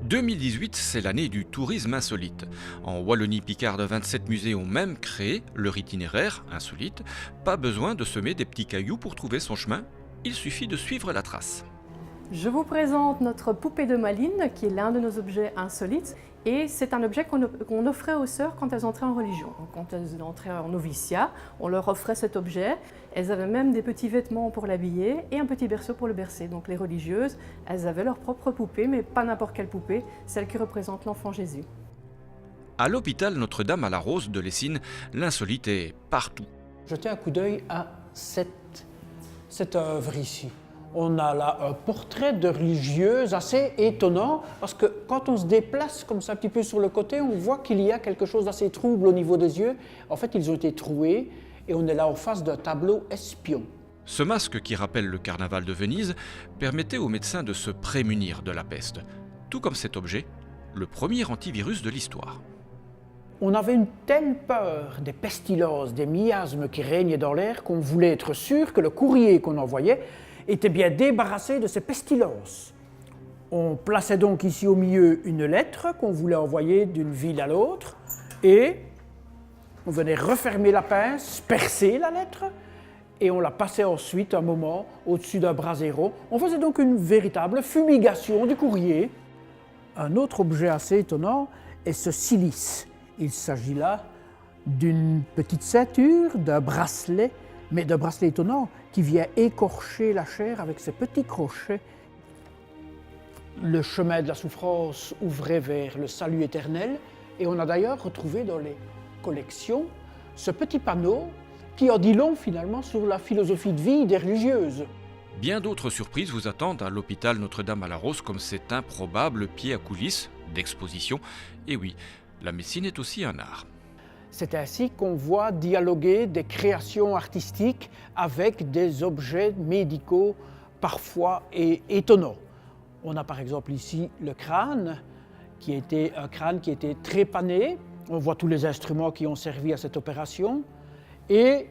2018, c'est l'année du tourisme insolite. En Wallonie-Picarde, 27 musées ont même créé leur itinéraire insolite. Pas besoin de semer des petits cailloux pour trouver son chemin, il suffit de suivre la trace. Je vous présente notre poupée de Malines, qui est l'un de nos objets insolites. Et c'est un objet qu'on offrait aux sœurs quand elles entraient en religion. Donc, quand elles entraient en noviciat, on leur offrait cet objet. Elles avaient même des petits vêtements pour l'habiller et un petit berceau pour le bercer. Donc les religieuses, elles avaient leur propre poupée, mais pas n'importe quelle poupée, celle qui représente l'enfant Jésus. À l'hôpital Notre-Dame à la Rose de Lessines, l'insolite est partout. Jetez un coup d'œil à cette œuvre ici. On a là un portrait de religieuse assez étonnant parce que quand on se déplace comme ça un petit peu sur le côté, on voit qu'il y a quelque chose d'assez trouble au niveau des yeux. En fait, ils ont été troués et on est là en face d'un tableau espion. Ce masque qui rappelle le carnaval de Venise permettait aux médecins de se prémunir de la peste. Tout comme cet objet, le premier antivirus de l'histoire. On avait une telle peur des pestilences, des miasmes qui régnaient dans l'air qu'on voulait être sûr que le courrier qu'on envoyait était bien débarrassé de ces pestilences. On plaçait donc ici au milieu une lettre qu'on voulait envoyer d'une ville à l'autre et on venait refermer la pince, percer la lettre et on la passait ensuite un moment au-dessus d'un brasero. On faisait donc une véritable fumigation du courrier. Un autre objet assez étonnant est ce silice. Il s'agit là d'une petite ceinture, d'un bracelet, mais d'un bracelet étonnant qui vient écorcher la chair avec ses petits crochets. Le chemin de la souffrance ouvrait vers le salut éternel et on a d'ailleurs retrouvé dans les collections ce petit panneau qui en dit long finalement sur la philosophie de vie des religieuses. Bien d'autres surprises vous attendent à l'hôpital Notre-Dame à la Rose comme cet improbable pied à coulisses d'exposition. Et oui, la médecine est aussi un art. C'est ainsi qu'on voit dialoguer des créations artistiques avec des objets médicaux parfois étonnants. On a par exemple ici le crâne, qui était un crâne qui était trépané. On voit tous les instruments qui ont servi à cette opération. Et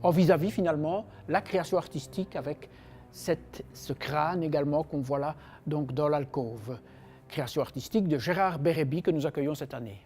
en vis-à-vis finalement, la création artistique avec ce crâne également qu'on voit là donc, dans l'alcôve. Création artistique de Gérard Bérébi que nous accueillons cette année.